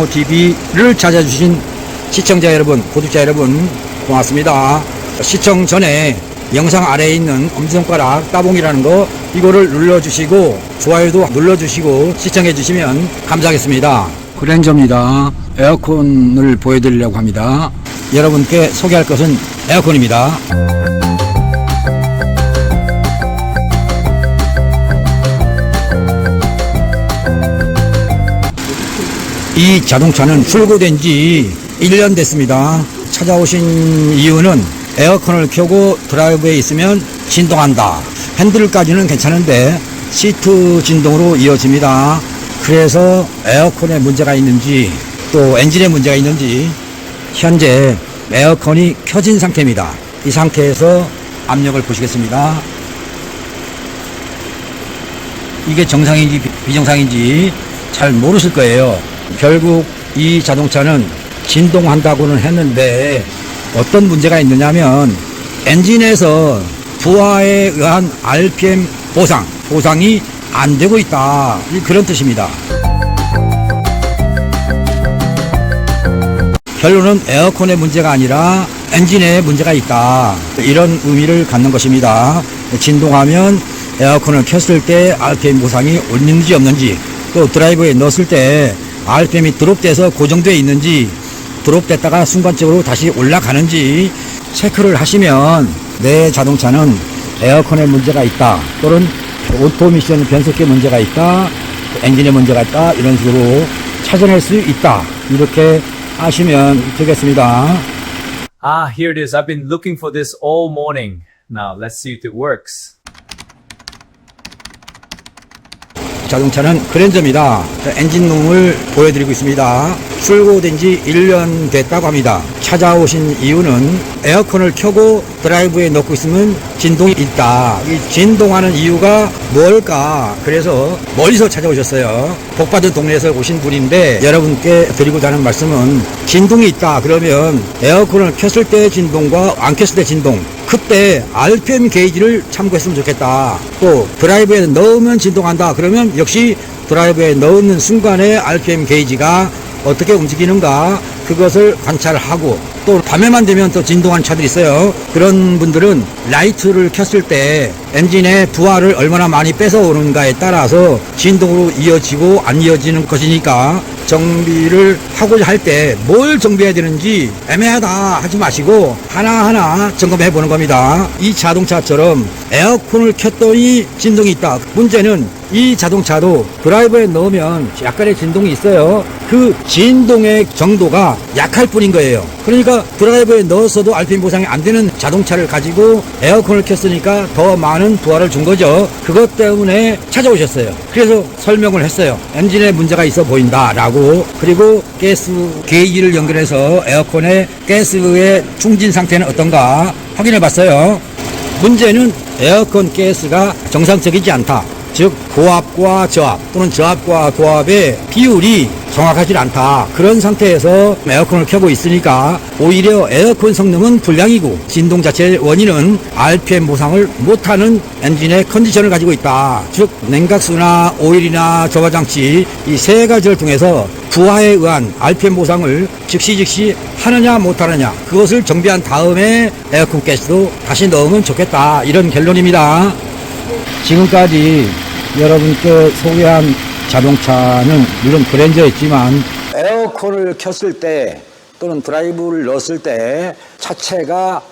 TV를 찾아주신 시청자 여러분, 구독자 여러분 고맙습니다. 시청 전에 영상 아래에 있는 엄지손가락 따봉이라는 거 이거를 눌러주시고 좋아요도 눌러주시고 시청해 주시면 감사하겠습니다. 그랜저입니다. 에어컨을 보여드리려고 합니다. 여러분께 소개할 것은 에어컨입니다. 이 자동차는 출고된 지 1년 됐습니다. 찾아오신 이유는 에어컨을 켜고 드라이브에 있으면 진동한다. 핸들까지는 괜찮은데 시트 진동으로 이어집니다. 그래서 에어컨에 문제가 있는지 또 엔진에 문제가 있는지 현재 에어컨이 켜진 상태입니다. 이 상태에서 압력을 보시겠습니다. 이게 정상인지 비정상인지 잘 모르실 거예요. 결국 이 자동차는 진동한다고는 했는데 어떤 문제가 있느냐면 엔진에서 부하에 의한 RPM 보상이 안 되고 있다, 그런 뜻입니다. 결론은 에어컨의 문제가 아니라 엔진에 문제가 있다, 이런 의미를 갖는 것입니다. 진동하면 에어컨을 켰을 때 RPM 보상이 있는지 없는지, 또 드라이브에 넣었을 때 RPM이 드롭돼서 고정되어 있는지, 드롭됐다가 순간적으로 다시 올라가는지 체크를 하시면 내 자동차는 에어컨에 문제가 있다, 또는 오토미션 변속기에 문제가 있다, 엔진에 문제가 있다, 이런 식으로 찾아낼 수 있다, 이렇게 하시면 되겠습니다. Here it is. I've been looking for this all morning. Now let's see if it works. 자동차는 그랜저입니다. 엔진룸을 보여드리고 있습니다. 출고된 지 1년 됐다고 합니다. 찾아오신 이유는 에어컨을 켜고 드라이브에 넣고 있으면 진동이 있다. 이 진동하는 이유가 뭘까? 그래서 멀리서 찾아오셨어요. 복받은 동네에서 오신 분인데 여러분께 드리고자 하는 말씀은 진동이 있다 그러면 에어컨을 켰을 때 진동과 안 켰을 때 진동, 그때 RPM 게이지를 참고했으면 좋겠다. 또 드라이브에 넣으면 진동한다 그러면 역시 드라이브에 넣는 순간에 RPM 게이지가 어떻게 움직이는가, 그것을 관찰하고, 또 밤에만 되면 또 진동하는 차들이 있어요. 그런 분들은 라이트를 켰을 때 엔진의 부하를 얼마나 많이 뺏어오는가에 따라서 진동으로 이어지고 안 이어지는 것이니까 정비를 하고자 할 때 뭘 정비해야 되는지 애매하다 하지 마시고 하나하나 점검해 보는 겁니다. 이 자동차처럼 에어컨을 켰더니 진동이 있다. 문제는 이 자동차도 드라이버에 넣으면 약간의 진동이 있어요. 그 진동의 정도가 약할 뿐인 거예요. 그러니까 드라이버에 넣었어도 RPM 보상이 안 되는 자동차를 가지고 에어컨을 켰으니까 더 많은 부하를 준 거죠. 그것 때문에 찾아오셨어요. 그래서 설명을 했어요. 엔진에 문제가 있어 보인다 라고. 그리고 가스 게이지를 연결해서 에어컨의 가스의 충진 상태는 어떤가 확인해 봤어요. 문제는 에어컨 가스가 정상적이지 않다. 즉 고압과 저압 또는 저압과 고압의 비율이 정확하지 않다. 그런 상태에서 에어컨을 켜고 있으니까 오히려 에어컨 성능은 불량이고 진동 자체의 원인은 RPM 보상을 못하는 엔진의 컨디션을 가지고 있다. 즉 냉각수나 오일이나 조화장치 이 세 가지를 통해서 부하에 의한 RPM 보상을 즉시 하느냐 못하느냐, 그것을 정비한 다음에 에어컨 가스도 다시 넣으면 좋겠다, 이런 결론입니다. 지금까지 여러분께 소개한 자동차는 물론 그랜저였지만 에어컨을 켰을 때 또는 드라이브를 넣었을 때 차체가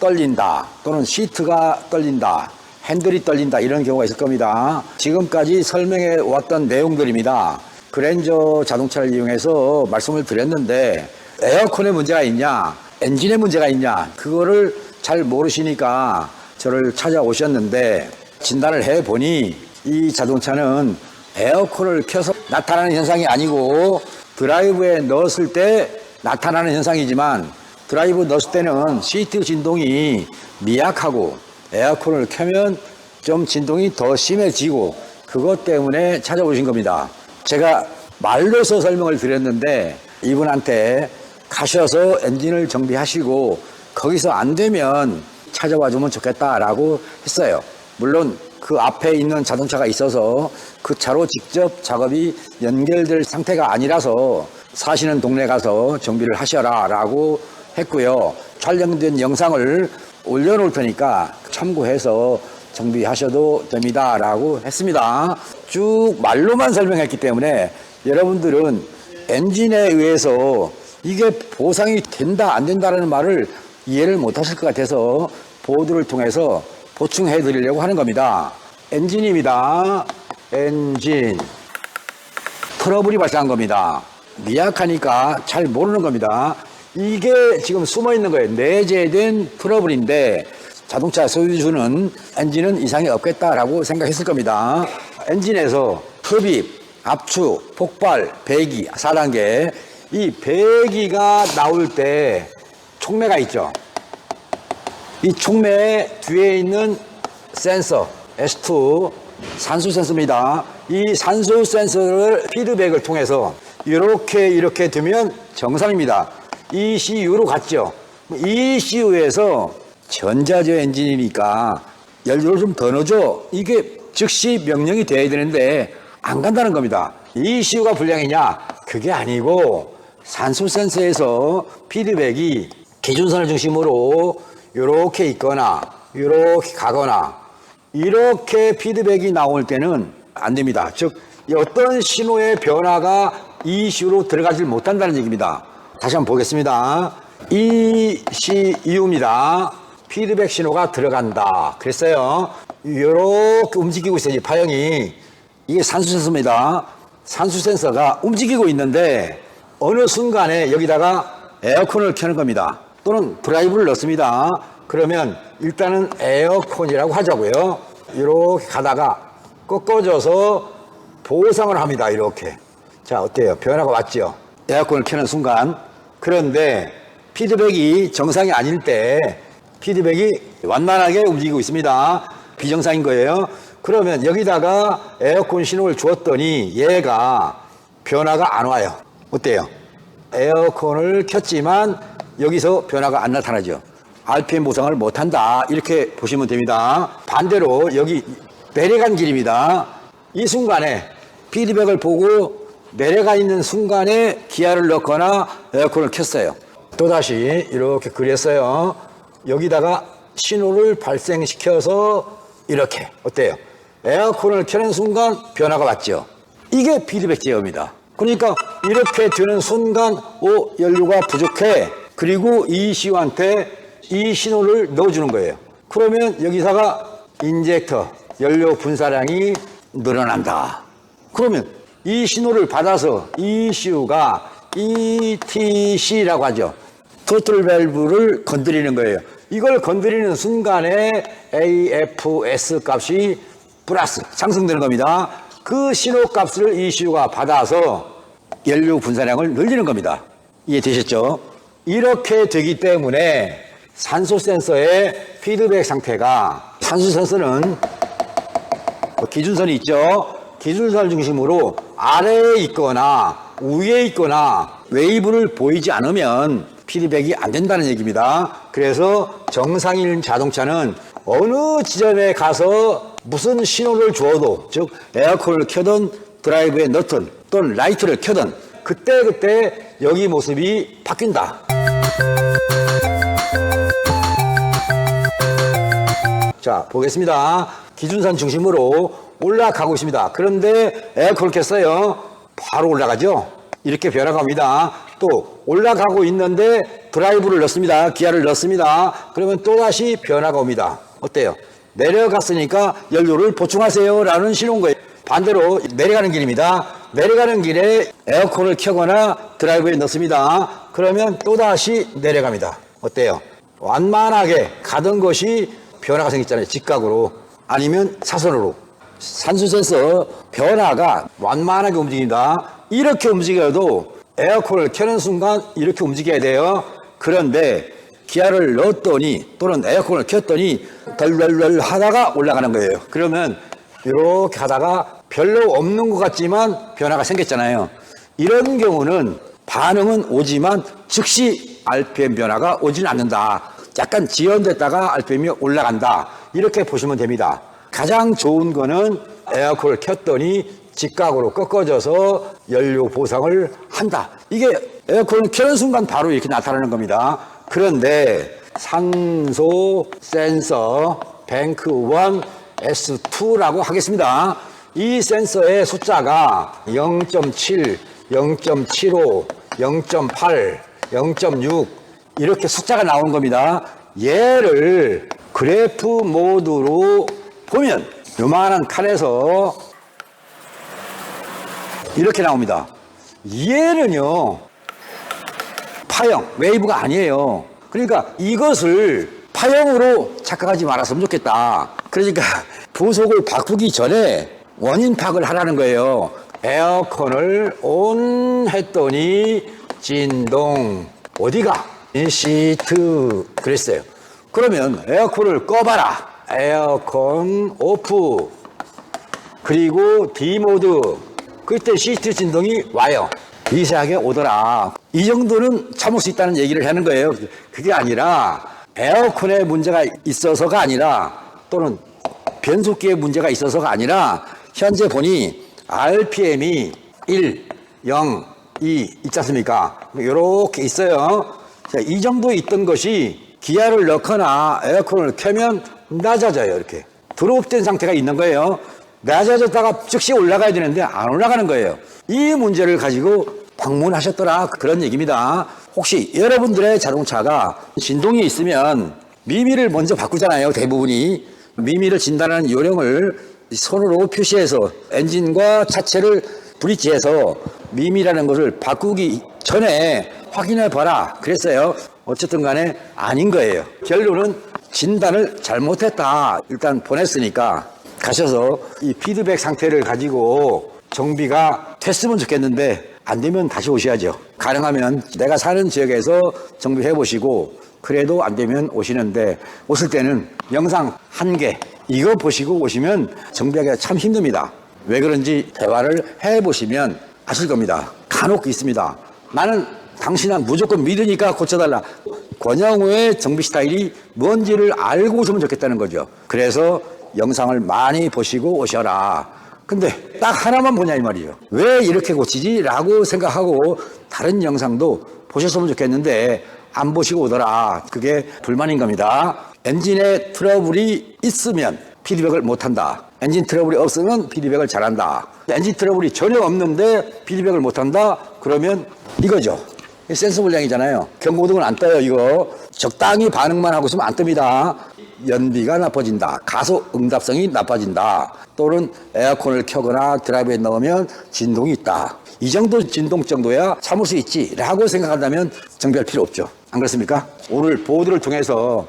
떨린다, 또는 시트가 떨린다, 핸들이 떨린다, 이런 경우가 있을 겁니다. 지금까지 설명해 왔던 내용들입니다. 그랜저 자동차를 이용해서 말씀을 드렸는데 에어컨에 문제가 있냐, 엔진에 문제가 있냐, 그거를 잘 모르시니까 저를 찾아오셨는데 진단을 해보니 이 자동차는 에어컨을 켜서 나타나는 현상이 아니고 드라이브에 넣었을 때 나타나는 현상이지만 드라이브 넣었을 때는 시트 진동이 미약하고 에어컨을 켜면 좀 진동이 더 심해지고, 그것 때문에 찾아오신 겁니다. 제가 말로서 설명을 드렸는데 이분한테 가셔서 엔진을 정비하시고 거기서 안 되면 찾아와 주면 좋겠다라고 했어요. 물론 그 앞에 있는 자동차가 있어서 그 차로 직접 작업이 연결될 상태가 아니라서 사시는 동네 가서 정비를 하셔라 라고 했고요. 촬영된 영상을 올려놓을 테니까 참고해서 정비하셔도 됩니다 라고 했습니다. 쭉 말로만 설명했기 때문에 여러분들은 엔진에 의해서 이게 보상이 된다 안 된다라는 말을 이해를 못 하실 것 같아서 보드를 통해서 보충해 드리려고 하는 겁니다. 엔진입니다. 엔진. 트러블이 발생한 겁니다. 미약하니까 잘 모르는 겁니다. 이게 지금 숨어 있는 거예요. 내재된 트러블인데 자동차 소유주는 엔진은 이상이 없겠다라고 생각했을 겁니다. 엔진에서 흡입, 압축, 폭발, 배기 4단계. 이 배기가 나올 때 촉매가 있죠. 이 촉매 뒤에 있는 센서 S2 산수 센서입니다. 이 산수 센서를 피드백을 통해서 이렇게 두면 정상입니다. ECU로 갔죠. ECU에서 전자제 엔진이니까 연료를 좀 더 넣어줘. 이게 즉시 명령이 돼야 되는데 안 간다는 겁니다. ECU가 불량이냐? 그게 아니고 산수 센서에서 피드백이 기준선을 중심으로 이렇게 있거나 이렇게 가거나 이렇게 피드백이 나올 때는 안 됩니다. 즉 어떤 신호의 변화가 ECU로 들어가질 못한다는 얘기입니다. 다시 한번 보겠습니다. ECU입니다. 피드백 신호가 들어간다. 그랬어요. 이렇게 움직이고 있어요. 이 파형이. 이게 산수 센서입니다. 산수 센서가 움직이고 있는데 어느 순간에 여기다가 에어컨을 켜는 겁니다. 또는 드라이브를 넣습니다. 그러면 일단은 에어컨이라고 하자고요. 이렇게 가다가 꺾어져서 보상을 합니다. 이렇게. 자, 어때요? 변화가 왔죠? 에어컨을 켜는 순간. 그런데 피드백이 정상이 아닐 때 피드백이 완만하게 움직이고 있습니다. 비정상인 거예요. 그러면 여기다가 에어컨 신호를 주었더니 얘가 변화가 안 와요. 어때요? 에어컨을 켰지만 여기서 변화가 안 나타나죠. RPM 보상을 못한다. 이렇게 보시면 됩니다. 반대로 여기 내려간 길입니다. 이 순간에 피드백을 보고 내려가 있는 순간에 기아를 넣거나 에어컨을 켰어요. 또다시 이렇게 그렸어요. 여기다가 신호를 발생시켜서 이렇게. 어때요? 에어컨을 켜는 순간 변화가 왔죠. 이게 피드백 제어입니다. 그러니까 이렇게 되는 순간 연료가 부족해. 그리고 ECU한테 이 신호를 넣어주는 거예요. 그러면 여기다가 인젝터 연료 분사량이 늘어난다. 그러면 이 신호를 받아서 ECU가 ETC라고 하죠. 토틀 밸브를 건드리는 거예요. 이걸 건드리는 순간에 AFS 값이 플러스 상승되는 겁니다. 그 신호 값을 ECU가 받아서 연료 분사량을 늘리는 겁니다. 이해되셨죠? 이렇게 되기 때문에 산소 센서의 피드백 상태가, 산소 센서는 기준선이 있죠. 기준선을 중심으로 아래에 있거나 위에 있거나 웨이브를 보이지 않으면 피드백이 안 된다는 얘기입니다. 그래서 정상인 자동차는 어느 지점에 가서 무슨 신호를 주어도, 즉 에어컨을 켜든 드라이브에 넣든 또는 라이트를 켜든 그때 여기 모습이 바뀐다. 자, 보겠습니다. 기준선 중심으로 올라가고 있습니다. 그런데 에어컨을 켰어요. 바로 올라가죠. 이렇게 변화가 옵니다. 또 올라가고 있는데 드라이브를 넣습니다. 기아를 넣습니다. 그러면 또다시 변화가 옵니다. 어때요? 내려갔으니까 연료를 보충하세요 라는 신호인 거예요. 반대로 내려가는 길입니다. 내려가는 길에 에어컨을 켜거나 드라이브에 넣습니다. 그러면 또다시 내려갑니다. 어때요? 완만하게 가던 것이 변화가 생겼잖아요. 직각으로 아니면 사선으로. 산수 센서 변화가 완만하게 움직인다. 이렇게 움직여도 에어컨을 켜는 순간 이렇게 움직여야 돼요. 그런데 기아를 넣었더니 또는 에어컨을 켰더니 덜덜덜 하다가 올라가는 거예요. 그러면 이렇게 하다가 별로 없는 것 같지만 변화가 생겼잖아요. 이런 경우는 반응은 오지만 즉시 RPM 변화가 오지는 않는다. 약간 지연됐다가 RPM이 올라간다. 이렇게 보시면 됩니다. 가장 좋은 거는 에어컨을 켰더니 직각으로 꺾어져서 연료 보상을 한다. 이게 에어컨을 켜는 순간 바로 이렇게 나타나는 겁니다. 그런데 산소 센서 뱅크 1 S2라고 하겠습니다. 이 센서의 숫자가 0.7, 0.75, 0.8, 0.6 이렇게 숫자가 나오는 겁니다. 얘를 그래프 모드로 보면 요만한 칼에서 이렇게 나옵니다. 얘는요 파형, 웨이브가 아니에요. 그러니까 이것을 파형으로 착각하지 말았으면 좋겠다. 그러니까 부속을 바꾸기 전에 원인 파악을 하라는 거예요. 에어컨을 온 했더니 진동 어디가? 시트 그랬어요. 그러면 에어컨을 꺼봐라. 에어컨 오프. 그리고 D 모드. 그때 시트 진동이 와요. 미세하게 오더라. 이 정도는 참을 수 있다는 얘기를 하는 거예요. 그게 아니라 에어컨에 문제가 있어서가 아니라 또는 변속기에 문제가 있어서가 아니라 현재 보니 RPM이 1, 0, 2 있지 않습니까? 이렇게 있어요. 자, 이 정도 있던 것이 기아를 넣거나 에어컨을 켜면 낮아져요. 이렇게 드롭된 상태가 있는 거예요. 낮아졌다가 즉시 올라가야 되는데 안 올라가는 거예요. 이 문제를 가지고 방문하셨더라 그런 얘기입니다. 혹시 여러분들의 자동차가 진동이 있으면 미미를 먼저 바꾸잖아요. 대부분이 미미를 진단하는 요령을 손으로 표시해서 엔진과 차체를 브릿지해서 미미라는 것을 바꾸기 전에 확인해 봐라 그랬어요. 어쨌든 간에 아닌 거예요. 결론은 진단을 잘못했다. 일단 보냈으니까 가셔서 이 피드백 상태를 가지고 정비가 됐으면 좋겠는데 안 되면 다시 오셔야죠. 가능하면 내가 사는 지역에서 정비해 보시고 그래도 안 되면 오시는데 오실 때는 영상 1개 이거 보시고 오시면 정비하기가 참 힘듭니다. 왜 그런지 대화를 해보시면 아실 겁니다. 간혹 있습니다. 나는 당신은 무조건 믿으니까 고쳐달라. 권영우의 정비 스타일이 뭔지를 알고 오시면 좋겠다는 거죠. 그래서 영상을 많이 보시고 오셔라. 근데 딱 하나만 보냐 이 말이죠. 왜 이렇게 고치지? 라고 생각하고 다른 영상도 보셨으면 좋겠는데 안 보시고 오더라. 그게 불만인 겁니다. 엔진에 트러블이 있으면 피드백을 못한다. 엔진 트러블이 없으면 피드백을 잘한다. 엔진 트러블이 전혀 없는데 피드백을 못한다? 그러면 이거죠. 센서 불량이잖아요. 경고등은 안 떠요. 이거 적당히 반응만 하고 있으면 안 뜹니다. 연비가 나빠진다. 가속 응답성이 나빠진다. 또는 에어컨을 켜거나 드라이브에 넣으면 진동이 있다. 이 정도 진동 정도야 참을 수 있지 라고 생각한다면 정비할 필요 없죠. 안 그렇습니까? 오늘 보드를 통해서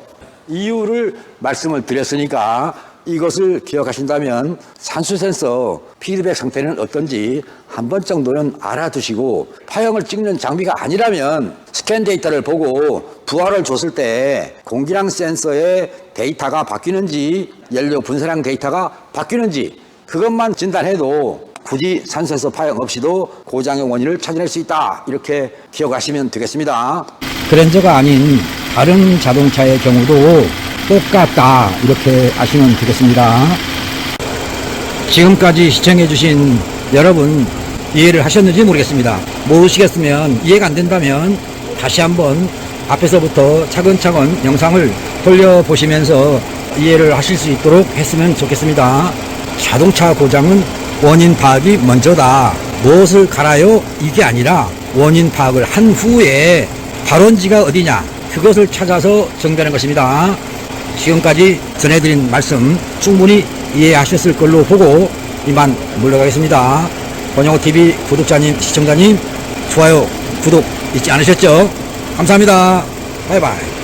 이유를 말씀을 드렸으니까 이것을 기억하신다면 산수 센서 피드백 상태는 어떤지 한 번 정도는 알아두시고 파형을 찍는 장비가 아니라면 스캔 데이터를 보고 부하를 줬을 때 공기량 센서의 데이터가 바뀌는지 연료 분사량 데이터가 바뀌는지 그것만 진단해도 굳이 산센서 파형 없이도 고장의 원인을 찾아낼 수 있다. 이렇게 기억하시면 되겠습니다. 그랜저가 아닌 다른 자동차의 경우도 똑같다. 이렇게 아시면 되겠습니다. 지금까지 시청해주신 여러분 이해를 하셨는지 모르겠습니다. 모르시겠으면 이해가 안 된다면 다시 한번 앞에서부터 차근차근 영상을 돌려보시면서 이해를 하실 수 있도록 했으면 좋겠습니다. 자동차 고장은 원인 파악이 먼저다. 무엇을 갈아요? 이게 아니라 원인 파악을 한 후에 발원지가 어디냐 그것을 찾아서 정비하는 것입니다. 지금까지 전해드린 말씀 충분히 이해하셨을 걸로 보고 이만 물러가겠습니다. 권영호TV 구독자님, 시청자님 좋아요, 구독 잊지 않으셨죠? 감사합니다. 바이바이.